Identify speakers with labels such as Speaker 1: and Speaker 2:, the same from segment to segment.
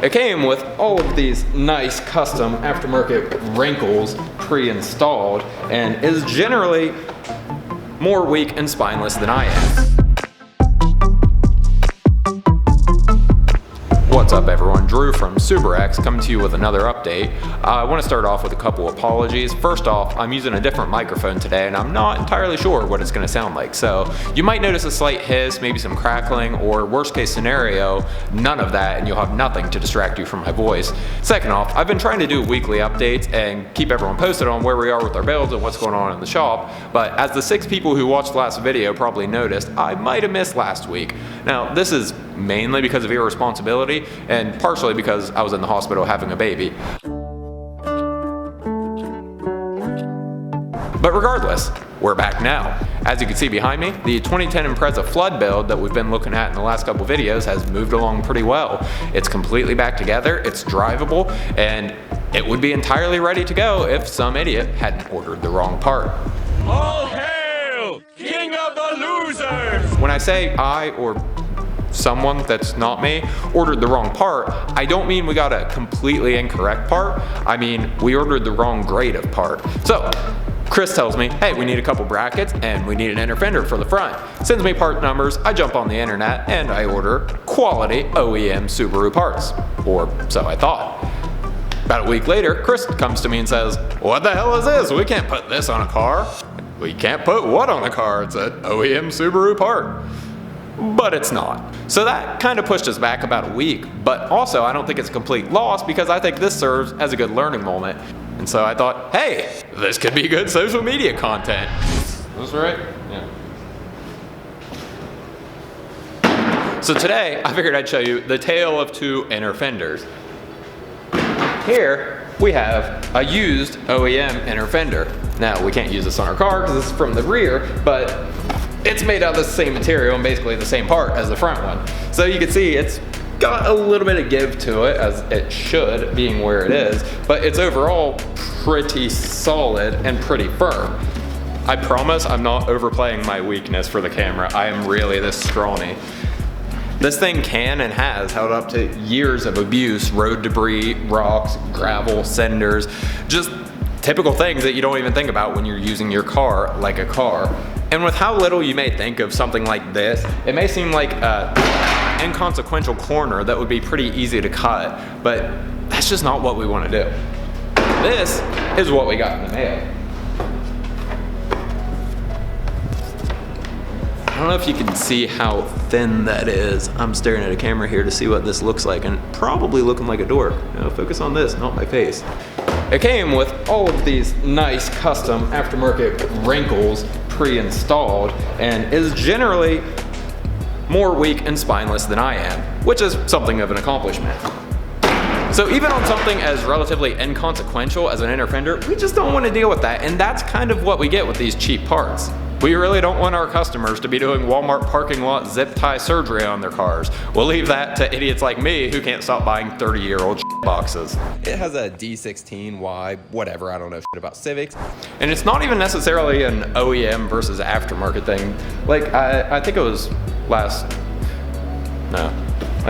Speaker 1: It came with all of these nice custom aftermarket wrinkles pre-installed and is generally more weak and spineless than I am. What's up everyone, Drew from Subarex coming to you with another update. I want to start off with a couple apologies. First off, I'm using a different microphone today and I'm not entirely sure what it's going to sound like. So you might notice a slight hiss, maybe some crackling, or worst case scenario, none of that, and you'll have nothing to distract you from my voice. Second off, I've been trying to do weekly updates and keep everyone posted on where we are with our builds and what's going on in the shop, but as the 6 people who watched the last video probably noticed, I might have missed last week. Now this is mainly because of irresponsibility and partially because I was in the hospital having a baby. But regardless, we're back now. As you can see behind me, the 2010 Impreza flood build that we've been looking at in the last couple videos has moved along pretty well. It's completely back together, it's drivable, and it would be entirely ready to go if some idiot hadn't ordered the wrong part.
Speaker 2: All hail, King of the Losers!
Speaker 1: When I say I, or someone that's not me, ordered the wrong part, I don't mean we got a completely incorrect part, I mean we ordered the wrong grade of part. So Chris tells me, hey, we need a couple brackets and we need an inner fender for the front. Sends me part numbers, I jump on the internet and I order quality OEM Subaru parts, or so I thought. About a week later, Chris comes to me and says, what the hell is this? We can't put this on a car. We can't put what on a car? It's an OEM Subaru part. But it's not. So that kind of pushed us back about a week, but also I don't think it's a complete loss because I think this serves as a good learning moment. And so I thought, hey, this could be good social media content. Is this right? Yeah. So today, I figured I'd show you the tale of 2 inner fenders. Here, we have a used OEM inner fender. Now, we can't use this on our car because this is from the rear, but it's made out of the same material and basically the same part as the front one. So you can see it's got a little bit of give to it, as it should, being where it is, but it's overall pretty solid and pretty firm. I promise I'm not overplaying my weakness for the camera. I am really this scrawny. This thing can and has held up to years of abuse, road debris, rocks, gravel, cinders, just typical things that you don't even think about when you're using your car like a car. And with how little you may think of something like this, it may seem like an inconsequential corner that would be pretty easy to cut, but that's just not what we want to do. This is what we got in the mail. I don't know if you can see how thin that is. I'm staring at a camera here to see what this looks like, and probably looking like a door. You know, focus on this, not my face. It came with all of these nice custom aftermarket wrinkles pre-installed and is generally more weak and spineless than I am, which is something of an accomplishment. So even on something as relatively inconsequential as an inner fender, we just don't want to deal with that, and that's kind of what we get with these cheap parts. We really don't want our customers to be doing Walmart parking lot zip tie surgery on their cars. We'll leave that to idiots like me who can't stop buying 30-year-old boxes. It has a D16Y, whatever, I don't know shit about Civics. And it's not even necessarily an OEM versus aftermarket thing. Like, I think it was like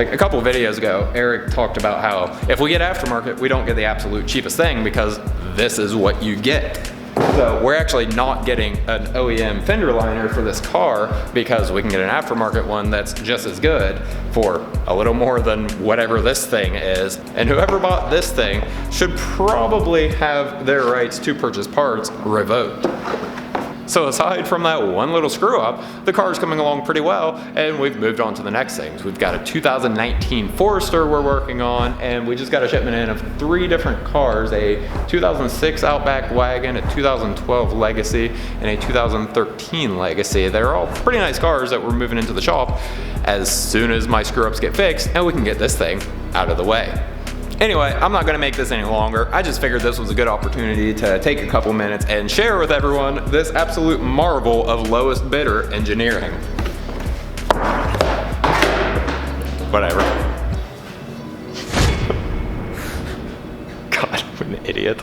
Speaker 1: a couple of videos ago, Eric talked about how if we get aftermarket, we don't get the absolute cheapest thing because this is what you get. So we're actually not getting an OEM Fender Liner for this car because we can get an aftermarket one that's just as good for a little more than whatever this thing is. And whoever bought this thing should probably have their rights to purchase parts revoked. So aside from that one little screw up, the car's coming along pretty well, and we've moved on to the next things. We've got a 2019 Forester we're working on, and we just got a shipment in of 3 different cars, a 2006 Outback wagon, a 2012 Legacy, and a 2013 Legacy. They're all pretty nice cars that we're moving into the shop as soon as my screw ups get fixed and we can get this thing out of the way. Anyway, I'm not gonna make this any longer. I just figured this was a good opportunity to take a couple minutes and share with everyone this absolute marvel of lowest bidder engineering. Whatever. God, I'm an idiot.